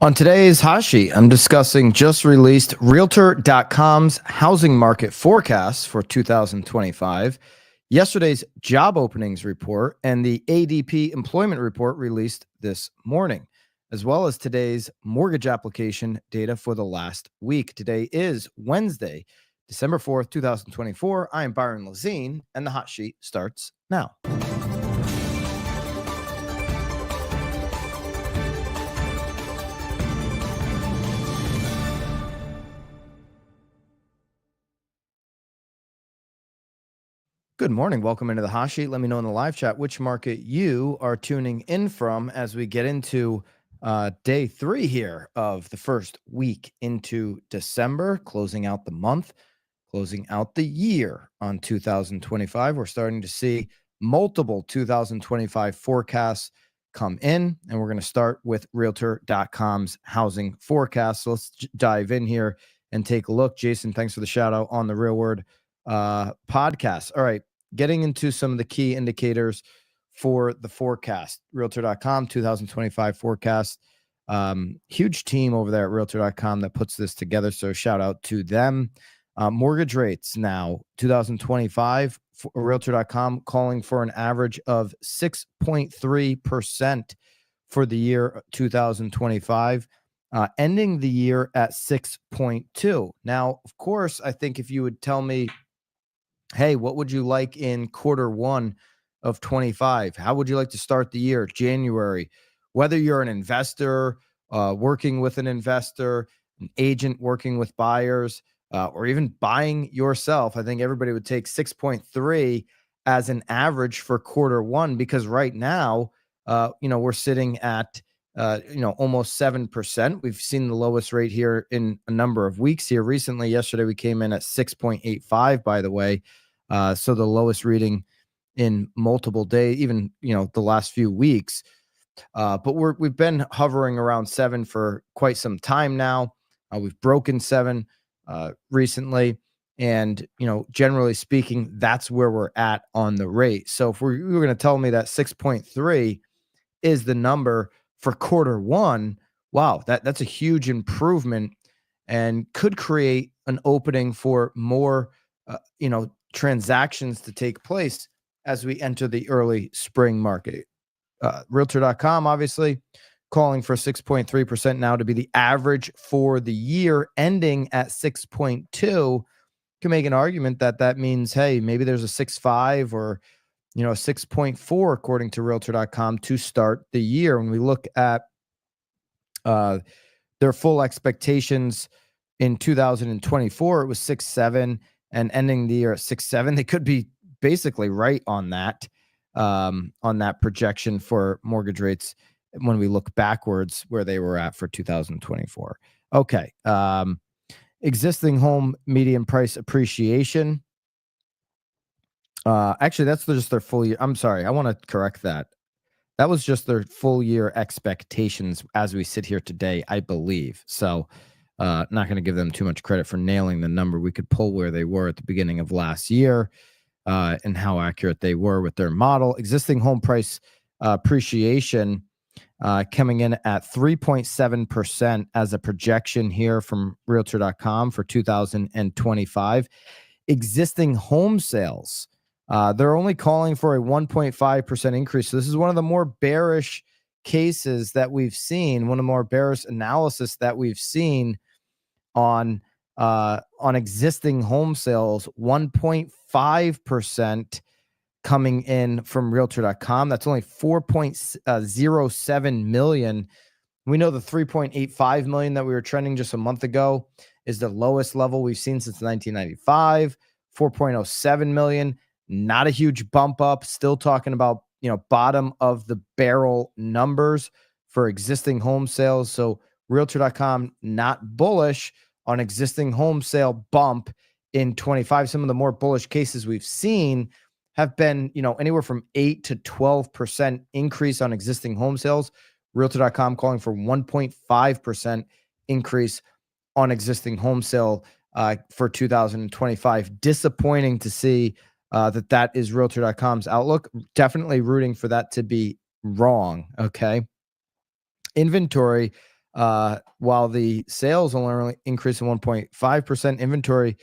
On today's Hashi, I'm discussing just released Realtor.com's housing market forecast for 2025, yesterday's job openings report, and the ADP employment report released this morning, as well as today's mortgage application data for the last week. Today is Wednesday, December 4th, 2024. I am Byron Lazine, and the Hot Sheet starts now. Good morning. Welcome into the Hot Sheet. Let me know in the live chat which market you are tuning in from as we get into day 3 here of the first week into December, closing out the month, closing out the year on 2025. We're starting to see multiple 2025 forecasts come in, and we're going to start with Realtor.com's housing forecast. So let's dive in here and take a look. Jason, thanks for the shout out on the Real Word podcast. All right, getting into some of the key indicators for the forecast. Realtor.com 2025 forecast. Huge team over there at Realtor.com that puts this together, so shout out to them. Mortgage rates now 2025 for Realtor.com calling for an average of 6.3% for the year 2025. Ending the year at 6.2. Now, of course, I think if you would tell me, hey, what would you like in quarter one of 25? How would you like to start the year, January? Whether you're an investor, working with an investor, an agent working with buyers, or even buying yourself, I think everybody would take 6.3 as an average for quarter one, because right now, we're sitting at almost 7%. We've seen the lowest rate here in a number of weeks here recently. Yesterday, we came in at 6.85, by the way. So the lowest reading in multiple days, even, the last few weeks. But we've been hovering around 7 for quite some time now. We've broken 7 recently. And, generally speaking, that's where we're at on the rate. So if you were going to tell me that 6.3 is the number for quarter one, wow, that's a huge improvement and could create an opening for more, transactions to take place as we enter the early spring market. Realtor.com, obviously, calling for 6.3% now to be the average for the year, ending at 6.2. Can make an argument that means, hey, maybe there's a 6.5 or a 6.4 according to Realtor.com to start the year. When we look at their full expectations in 2024, it was 6.7, and ending the year at 6.7. They could be basically right on that projection for mortgage rates when we look backwards where they were at for 2024. Okay. Existing home median price appreciation. Actually, that's just their full year. I'm sorry. I want to correct that. That was just their full year expectations as we sit here today, I believe. So not going to give them too much credit for nailing the number. We could pull where they were at the beginning of last year and how accurate they were with their model. Existing home price appreciation coming in at 3.7% as a projection here from Realtor.com for 2025. Existing home sales, they're only calling for a 1.5% increase. So this is one of the more bearish cases that we've seen, one of the more bearish analysis that we've seen on existing home sales. 1.5% coming in from Realtor.com. That's only 4.07 million. We know the 3.85 million that we were trending just a month ago is the lowest level we've seen since 1995. 4.07 million, not a huge bump up. Still talking about, bottom of the barrel numbers for existing home sales. So Realtor.com not bullish on existing home sale bump in 25. Some of the more bullish cases we've seen have been, anywhere from 8 to 12% increase on existing home sales. Realtor.com calling for 1.5% increase on existing home sale for 2025. Disappointing to see that is Realtor.com's outlook. Definitely rooting for that to be wrong. Okay. Inventory while the sales only increased in 1.5%, inventory,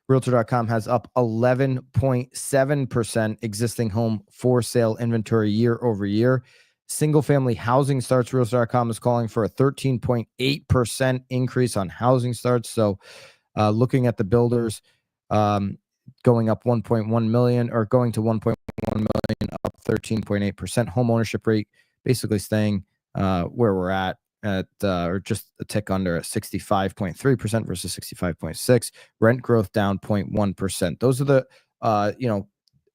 Realtor.com has up 11.7% existing home for sale inventory year over year. Single family housing starts, Realtor.com is calling for a 13.8% increase on housing starts. So looking at the builders going up 1.1 million or going to 1.1 million, up 13.8%. Home ownership rate basically staying where we're at or just a tick under at 65.3% versus 65.6. Rent growth down 0.1%. Those are the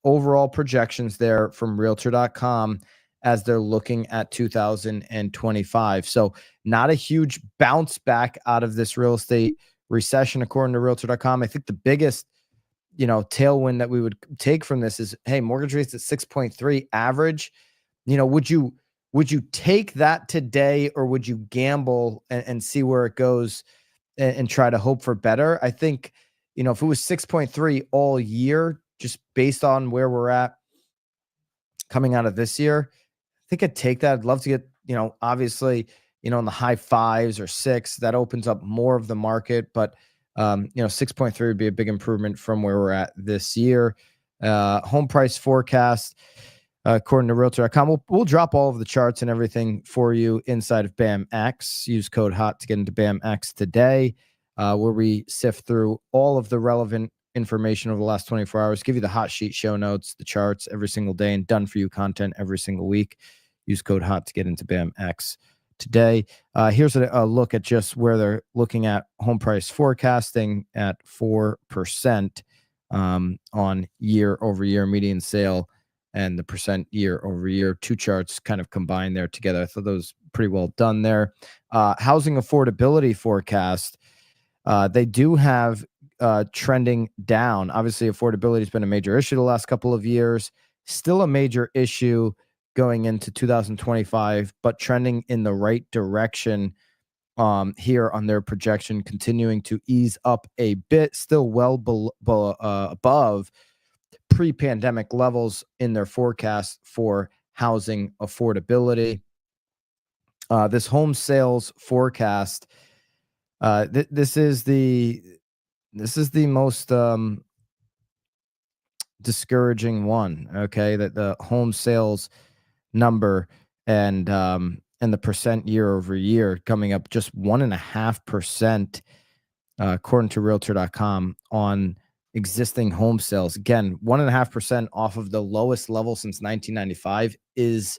overall projections there from Realtor.com as they're looking at 2025. So not a huge bounce back out of this real estate recession, according to Realtor.com. I think the biggest tailwind that we would take from this is, hey, mortgage rates at 6.3 average. Would you take that today, or would you gamble and see where it goes and try to hope for better? I think, if it was 6.3 all year, just based on where we're at coming out of this year, I think I'd take that. I'd love to get, obviously, in the high fives or 6, that opens up more of the market, but 6.3 would be a big improvement from where we're at this year. Home price forecast, according to Realtor.com. We'll drop all of the charts and everything for you inside of BAMX. Use code HOT to get into BAMX today, where we sift through all of the relevant information over the last 24 hours, give you the hot sheet show notes, the charts every single day, and done for you content every single week. Use code HOT to get into BAMX today. Here's a look at just where they're looking at home price forecasting at 4% on year over year median sale, and the percent year over year. Two charts kind of combined there together. I thought that was pretty well done there. Housing affordability forecast, they do have trending down. Obviously, affordability has been a major issue the last couple of years. Still a major issue going into 2025, but trending in the right direction here on their projection, continuing to ease up a bit, still well above pre-pandemic levels in their forecast for housing affordability. This home sales forecast, this is the most discouraging one. Okay, that the home sales number and the percent year over year coming up just 1.5%, according to Realtor.com, on existing home sales. Again, 1.5% off of the lowest level since 1995 is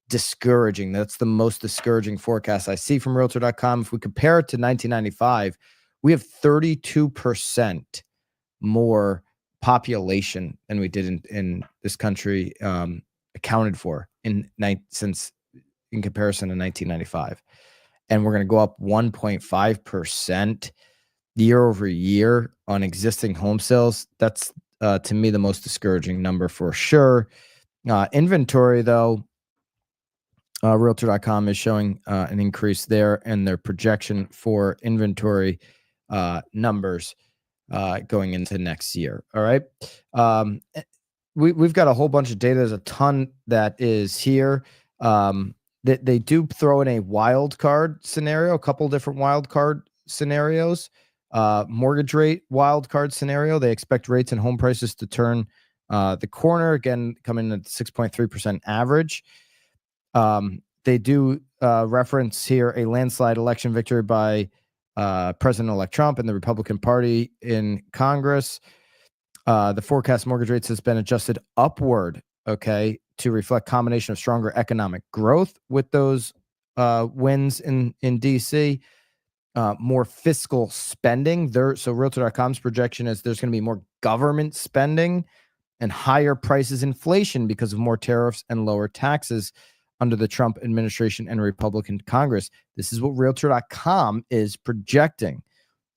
discouraging. That's the most discouraging forecast I see from Realtor.com. If we compare it to 1995, we have 32% more population than we did in this country, accounted for in comparison to 1995. And we're going to go up 1.5% year over year on existing home sales. That's to me the most discouraging number for sure. Inventory, though, Realtor.com is showing an increase there, and their projection for inventory numbers going into next year. All right. We've got a whole bunch of data. There's a ton that is here. They do throw in a wild card scenario, a couple different wild card scenarios. Mortgage rate wild card scenario. They expect rates and home prices to turn the corner again, coming at 6.3% average. They do reference here a landslide election victory by President-elect Trump and the Republican Party in Congress. The forecast mortgage rates has been adjusted upward, okay, to reflect combination of stronger economic growth with those wins in D.C., more fiscal spending. So Realtor.com's projection is there's going to be more government spending and higher prices inflation because of more tariffs and lower taxes under the Trump administration and Republican Congress. This is what Realtor.com is projecting.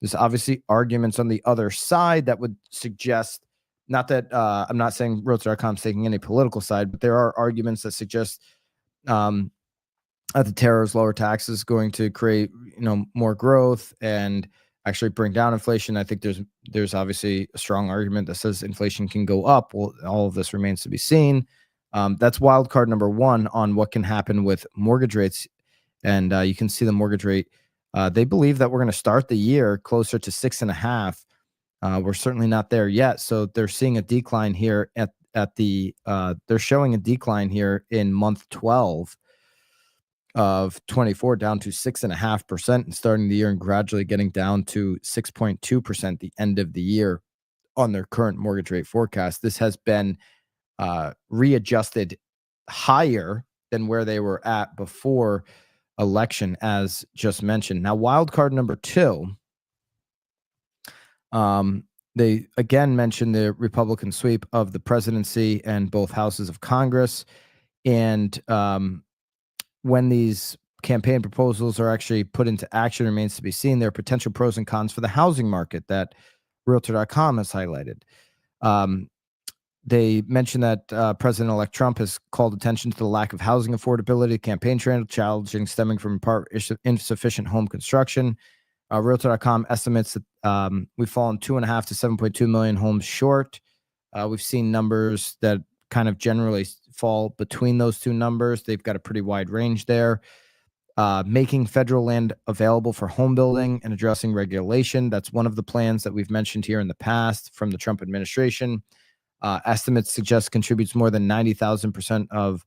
There's obviously arguments on the other side that would suggest, not that I'm not saying Realtor.com is taking any political side, but there are arguments that suggest that the tariffs, lower taxes, going to create more growth and actually bring down inflation. I think there's obviously a strong argument that says inflation can go up. Well, all of this remains to be seen. That's wild card number one on what can happen with mortgage rates And you can see the mortgage rate. They believe that we're going to start the year closer to 6.5. We're certainly not there yet. So they're seeing a decline here they're showing a decline here in month 12 of 24, down to 6.5% and starting the year, and gradually getting down to 6.2% the end of the year on their current mortgage rate forecast. This has been readjusted higher than where they were at before election, as just mentioned. Now, wild card number 2, they again mentioned the Republican sweep of the presidency and both houses of Congress. And when these campaign proposals are actually put into action remains to be seen. There are potential pros and cons for the housing market that Realtor.com has highlighted. They mentioned that President-elect Trump has called attention to the lack of housing affordability, campaign trail challenging stemming from in part insufficient home construction. Realtor.com estimates that we've fallen 2.5 to 7.2 million homes short. We've seen numbers that kind of generally fall between those two numbers. They've got a pretty wide range there. Making federal land available for home building and addressing regulation. That's one of the plans that we've mentioned here in the past from the Trump administration. Estimates suggest contributes more than 90,000% of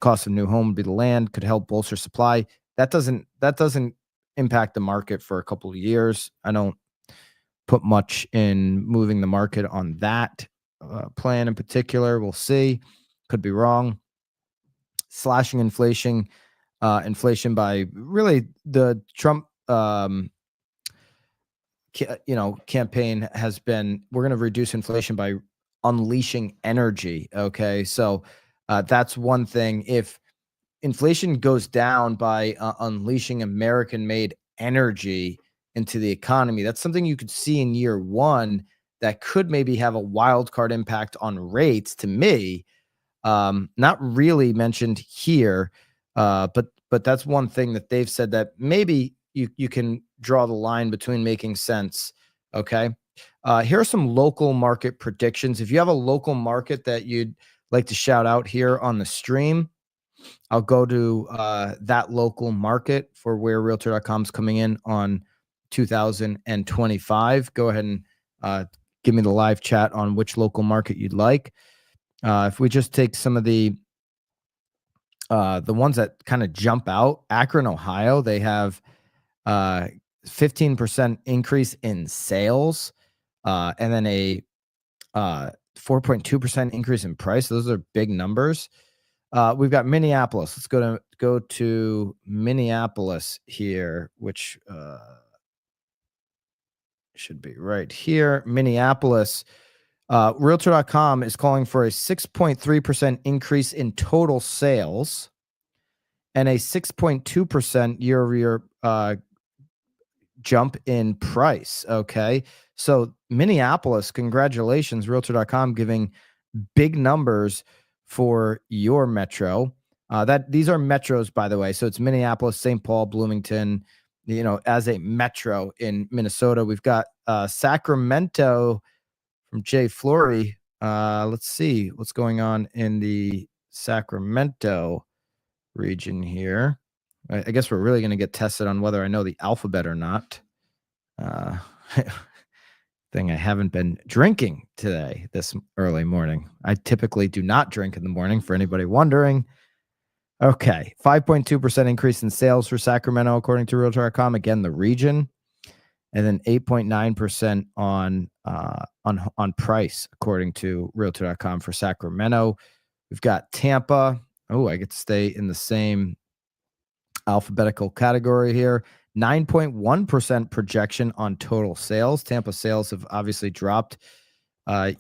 cost of new home would be the land, could help bolster supply. That doesn't impact the market for a couple of years. I don't put much in moving the market on that plan in particular. We'll see. Could be wrong. Slashing inflation by really the Trump campaign has been, we're going to reduce inflation by unleashing energy. Okay. So that's one thing. If inflation goes down by unleashing American-made energy into the economy, that's something you could see in year one that could maybe have a wild card impact on rates. To me, not really mentioned here, but that's one thing that they've said that maybe you can draw the line between making sense. Okay. Here are some local market predictions. If you have a local market that you'd like to shout out here on the stream, I'll go to that local market for where Realtor.com is coming in on 2025. Go ahead and give me the live chat on which local market you'd like. If we just take some of the ones that kind of jump out, Akron, Ohio, they have 15% increase in sales, and then a 4.2% increase in price. Those are big numbers. We've got Minneapolis. Let's go to Minneapolis here, which should be right here. Minneapolis. Realtor.com is calling for a 6.3% increase in total sales and a 6.2% year-over-year jump in price. Okay. So Minneapolis, congratulations, Realtor.com giving big numbers for your metro. These are metros, by the way. So it's Minneapolis, St. Paul, Bloomington, as a metro in Minnesota. We've got Sacramento from Jay Flory. Let's see what's going on in the Sacramento region here. I guess we're really going to get tested on whether I know the alphabet or not. Thing I haven't been drinking today this early morning. I typically do not drink in the morning, for anybody wondering. Okay, 5.2% increase in sales for Sacramento, according to Realtor.com. Again, the region, and then 8.9% on price, according to Realtor.com for Sacramento. We've got Tampa. Oh, I get to stay in the same alphabetical category here. 9.1% projection on total sales. Tampa sales have obviously dropped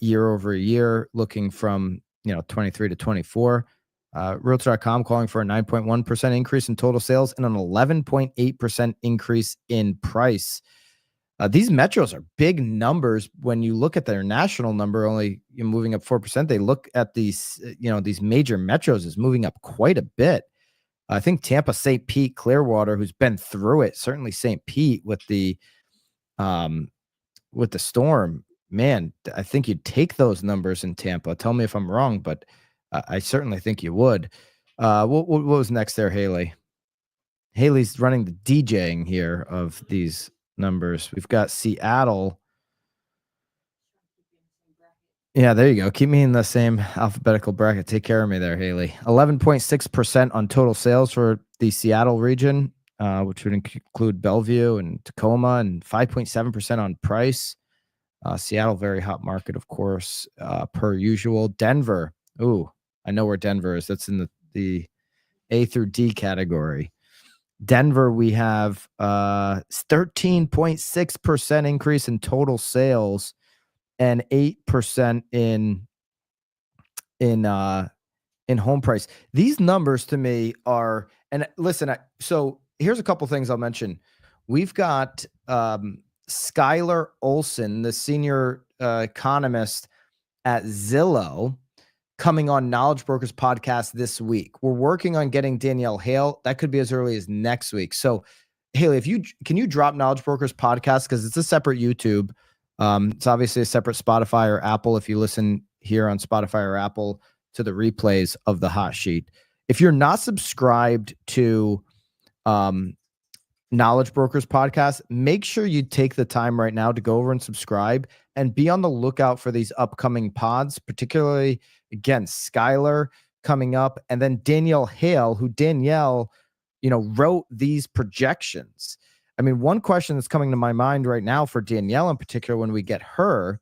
year over year, looking from 23 to 24. Realtor.com calling for a 9.1% increase in total sales and an 11.8% increase in price. These metros are big numbers. When you look at their national number, only moving up 4%, they look at these major metros as moving up quite a bit. I think Tampa, St. Pete, Clearwater, who's been through it, certainly St. Pete with the storm, man, I think you'd take those numbers in Tampa. Tell me if I'm wrong, but I certainly think you would. What was next there, Haley? Haley's running the DJing here of these numbers. We've got Seattle. Yeah, there you go. Keep me in the same alphabetical bracket. Take care of me there, Haley. 11.6% on total sales for the Seattle region, which would include Bellevue and Tacoma, and 5.7% on price. Seattle, very hot market, of course, per usual. Denver. Ooh, I know where Denver is. That's in the A through D category. Denver, we have 13.6% increase in total sales and 8% in home price. These numbers to me are, and listen, so here's a couple things I'll mention. We've got Skylar Olson, the senior economist at Zillow, coming on Knowledge Brokers podcast this week. We're working on getting Danielle Hale. That could be as early as next week. So Haley, can you drop Knowledge Brokers podcast, because it's a separate YouTube. It's obviously a separate Spotify or Apple. If you listen here on Spotify or Apple to the replays of the hot sheet, if you're not subscribed to Knowledge Brokers podcast, make sure you take the time right now to go over and subscribe and be on the lookout for these upcoming pods, particularly, again, Skylar coming up, and then Danielle Hale, who Danielle, wrote these projections. I mean, one question that's coming to my mind right now for Danielle in particular, when we get her,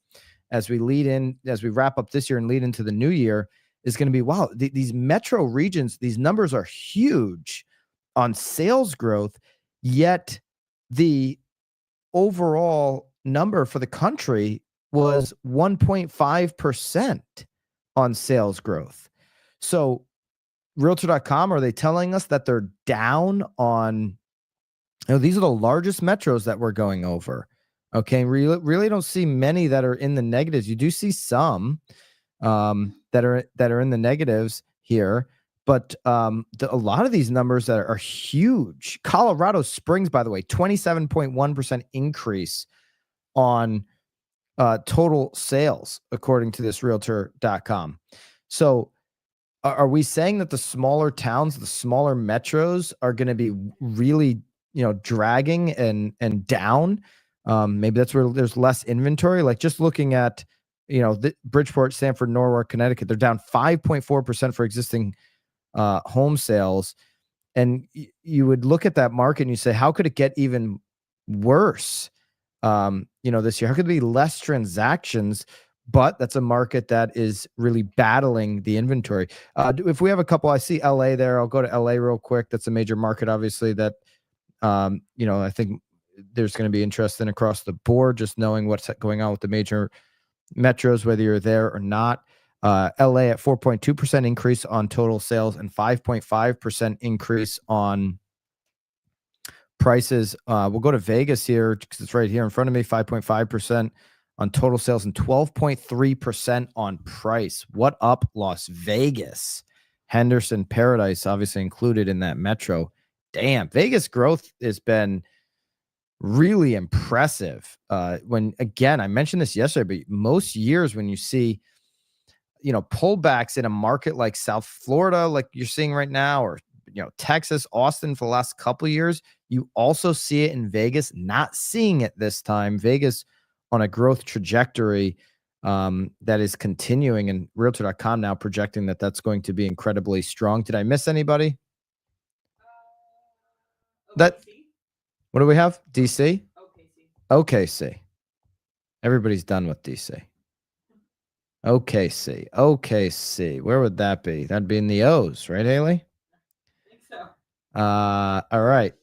as we wrap up this year and lead into the new year, is going to be, wow, these metro regions, these numbers are huge on sales growth, yet the overall number for the country was 1.5% on sales growth. So Realtor.com, are they telling us that they're down on, these are the largest metros that we're going over. Okay. Really don't see many that are in the negatives. You do see some that are in the negatives here, but a lot of these numbers are huge. Colorado Springs, by the way, 27.1% increase on total sales, according to this Realtor.com. So are we saying that the smaller towns, the smaller metros are going to be really, dragging and down? Maybe that's where there's less inventory. Like just looking at, Bridgeport, Sanford, Norwalk, Connecticut, they're down 5.4% for existing home sales. And you would look at that market and you say, how could it get even worse? This year, how could there be less transactions? But that's a market that is really battling the inventory. If we have a couple, I see LA there. I'll go to LA real quick. That's a major market, obviously, that, I think there's going to be interest in across the board, just knowing what's going on with the major metros, whether you're there or not. LA at 4.2% increase on total sales and 5.5% increase on prices. We'll go to Vegas here because it's right here in front of me. 5.5% on total sales and 12.3% on price. What up, Las Vegas? Henderson, Paradise, obviously included in that metro. Damn, Vegas growth has been really impressive. When, again, I mentioned this yesterday, but most years when you see, pullbacks in a market like South Florida, like you're seeing right now, or, Texas, Austin for the last couple of years, you also see it in Vegas. Not seeing it this time. Vegas on a growth trajectory that is continuing, and Realtor.com now projecting that that's going to be incredibly strong. Did I miss anybody? What do we have? DC? OKC. Everybody's done with DC. OKC. Where would that be? That'd be in the O's, right, Haley? I think so. All right.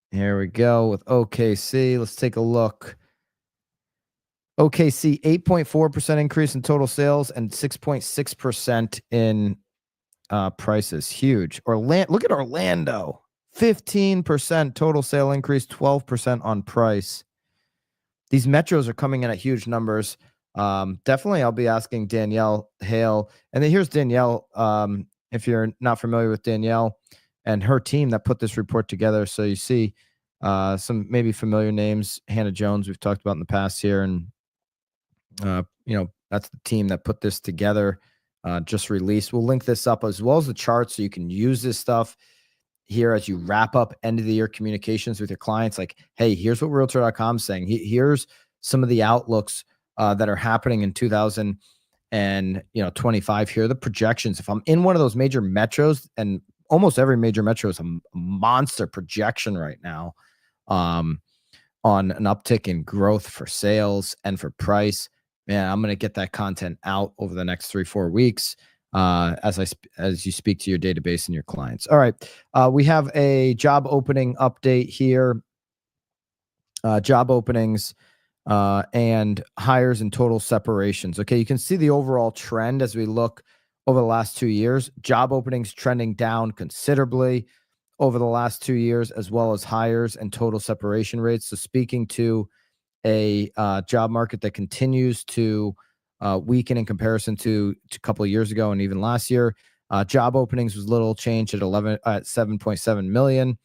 Here we go with OKC. Let's take a look. OKC, 8.4% increase in total sales and 6.6% in prices. Huge. Look at Orlando. 15% total sale increase, 12% on price. These metros are coming in at huge numbers. Definitely, I'll be asking Danielle Hale. And then here's Danielle. If you're not familiar with Danielle and her team that put this report together. So you see some maybe familiar names. Hannah Jones, we've talked about in the past here. And, that's the team that put this together, just released. We'll link this up as well as the chart so you can use this stuff here as you wrap up end of the year communications with your clients, like, hey, here's what realtor.com is saying. Here's some of the outlooks that are happening in 2025. Here are the projections. If I'm in one of those major metros, and almost every major metro is a monster projection right now, on an uptick in growth for sales and for price, man, I'm going to get that content out over the next 3-4 weeks as you speak to your database and your clients. All right. We have a job opening update here. Job openings and hires and total separations. Okay, you can see the overall trend as we look over the last 2 years. Job openings trending down considerably over the last 2 years, as well as hires and total separation rates. So speaking to a job market that continues to weaken in comparison to a couple of years ago and even last year. Job openings was little change at 7.7 million,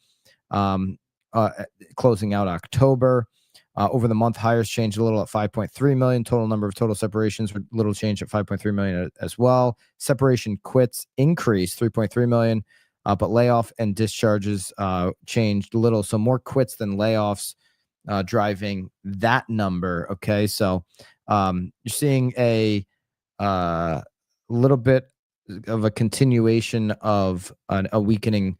closing out October. Over the month, hires changed a little at 5.3 million. Total number of total separations were little change at 5.3 million as well. Separation quits increased 3.3 million, but layoff and discharges changed little. So more quits than layoffs driving that number. Okay, so you're seeing a little bit of a continuation of a weakening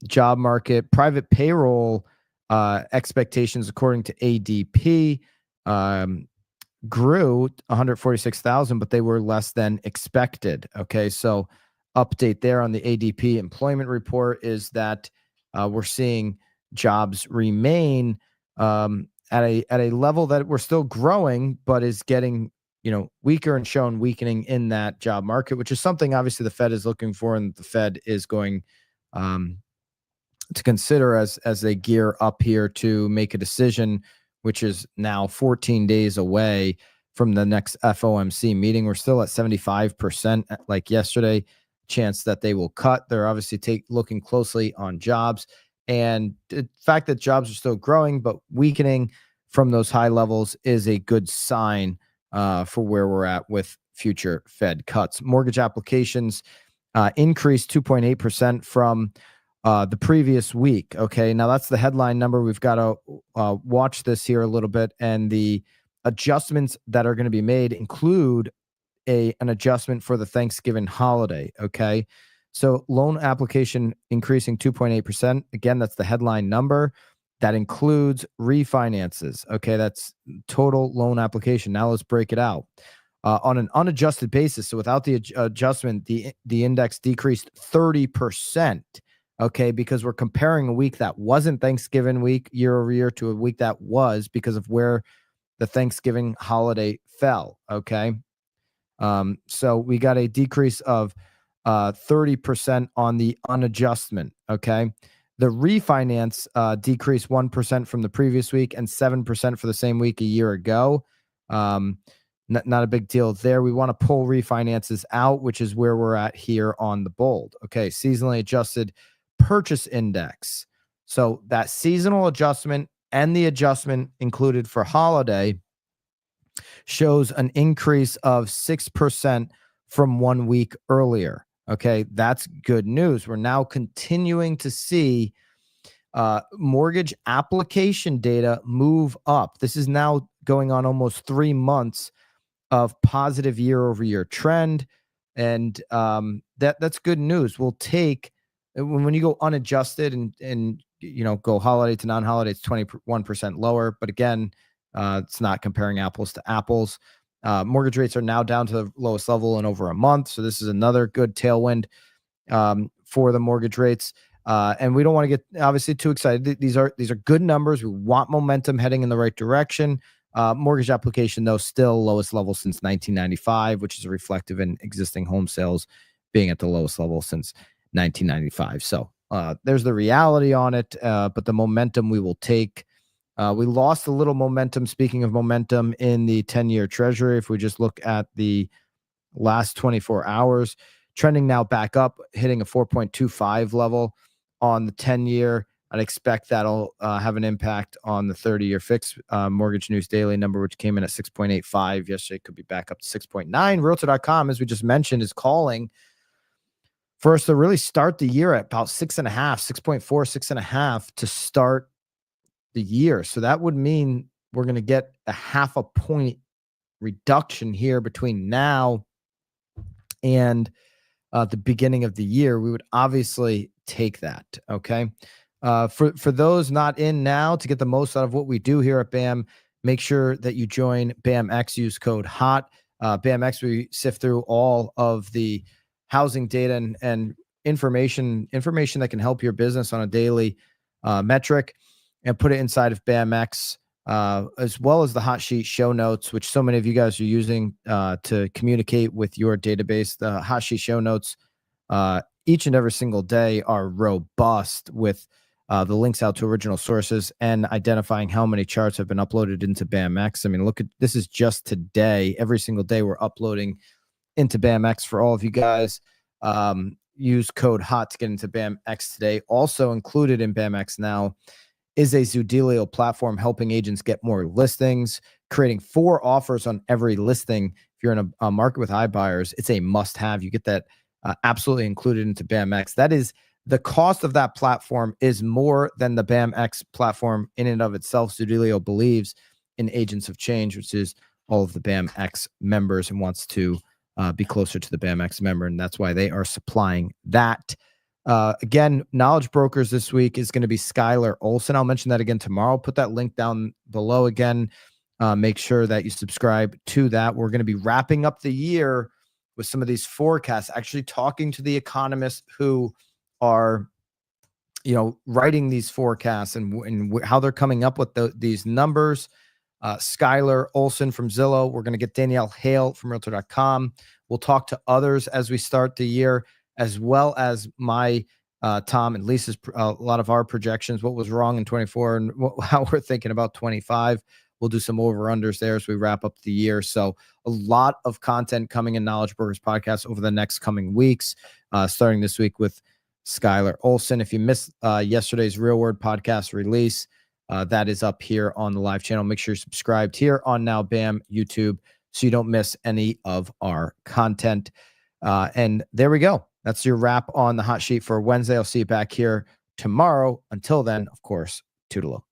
job market. Private payroll expectations, according to ADP, grew 146,000, but they were less than expected. Okay, so update there on the ADP employment report is that we're seeing jobs remain at a level that we're still growing, but is getting weaker and shown weakening in that job market, which is something obviously the Fed is looking for, and the Fed is going to consider as they gear up here to make a decision, which is now 14 days away from the next FOMC meeting. We're still at 75%, like yesterday, chance that they will cut. They're obviously looking closely on jobs, and the fact that jobs are still growing but weakening from those high levels is a good sign for where we're at with future Fed cuts. Mortgage applications increased 2.8% from the previous week. Okay, now that's the headline number. We've got to watch this here a little bit, and the adjustments that are going to be made include an adjustment for the Thanksgiving holiday. Okay, so loan application increasing 2.8%. Again, that's the headline number. That includes refinances. Okay, that's total loan application. Now let's break it out. On an unadjusted basis, so without the adjustment, the index decreased 30%. Okay, because we're comparing a week that wasn't Thanksgiving week year over year to a week that was, because of where the Thanksgiving holiday fell. Okay, so we got a decrease of 30% on the unadjustment. Okay, the refinance decreased 1% from the previous week and 7% for the same week a year ago. Not a big deal there. We want to pull refinances out, which is where we're at here on the bold. Okay, seasonally adjusted purchase index. So that seasonal adjustment and the adjustment included for holiday shows an increase of 6% from 1 week earlier. Okay, that's good news. We're now continuing to see mortgage application data move up. This is now going on almost 3 months of positive year-over-year trend, and that's good news. We'll take when you go unadjusted and go holiday to non-holiday, it's 21% lower. But again, it's not comparing apples to apples. Mortgage rates are now down to the lowest level in over a month, so this is another good tailwind for the mortgage rates. And we don't want to get obviously too excited. These are good numbers. We want momentum heading in the right direction. Mortgage application, though, still lowest level since 1995, which is reflective in existing home sales being at the lowest level since 1995. So there's the reality on it, but the momentum we will take. We lost a little momentum, speaking of momentum, in the 10-year Treasury. If we just look at the last 24 hours, trending now back up, hitting a 4.25 level on the 10-year. I'd expect that'll have an impact on the 30-year fixed. Mortgage News Daily number, which came in at 6.85 yesterday, could be back up to 6.9. Realtor.com, as we just mentioned, is calling for us to really start the year at about 6.5, 6.4, 6.5 to start the year. So that would mean we're going to get a 0.5 point reduction here between now and the beginning of the year. We would obviously take that. Okay. For those not in now, to get the most out of what we do here at BAM, make sure that you join BAMX. Use code HOT. BAMX, we sift through all of the housing data and information that can help your business on a daily metric, and put it inside of BAMX, as well as the hot sheet show notes, which so many of you guys are using to communicate with your database. The hot sheet show notes each and every single day are robust with the links out to original sources and identifying how many charts have been uploaded into BAMX. I mean, look at this, is just today. Every single day we're uploading into BAMX for all of you guys. Use code HOT to get into BAMX today. Also included in BAMX now is a Zoodealio platform helping agents get more listings, creating 4 offers on every listing. If you're in a market with iBuyers, it's a must-have. You get that absolutely included into BAMX. That is, the cost of that platform is more than the BAMX platform in and of itself. Zoodealio believes in Agents of Change, which is all of the BAMX members, and wants to be closer to the BAMX member, and that's why they are supplying that. Again, Knowledge Brokers this week is going to be Skylar Olson. I'll mention that again tomorrow. Put that link down below again. Make sure that you subscribe to that. We're going to be wrapping up the year with some of these forecasts, actually talking to the economists who are, writing these forecasts and how they're coming up with these numbers. Skylar Olson from Zillow. We're going to get Danielle Hale from Realtor.com. We'll talk to others as we start the year, as well as my Tom and Lisa's, a lot of our projections, what was wrong in 24 and how we're thinking about 25. We'll do some over-unders there as we wrap up the year. So a lot of content coming in Knowledge Brokers podcast over the next coming weeks, starting this week with Skylar Olson. If you missed yesterday's Real Word podcast release, that is up here on the live channel. Make sure you're subscribed here on Now BAM YouTube so you don't miss any of our content. And there we go. That's your wrap on the hot sheet for Wednesday. I'll see you back here tomorrow. Until then, of course, toodaloo.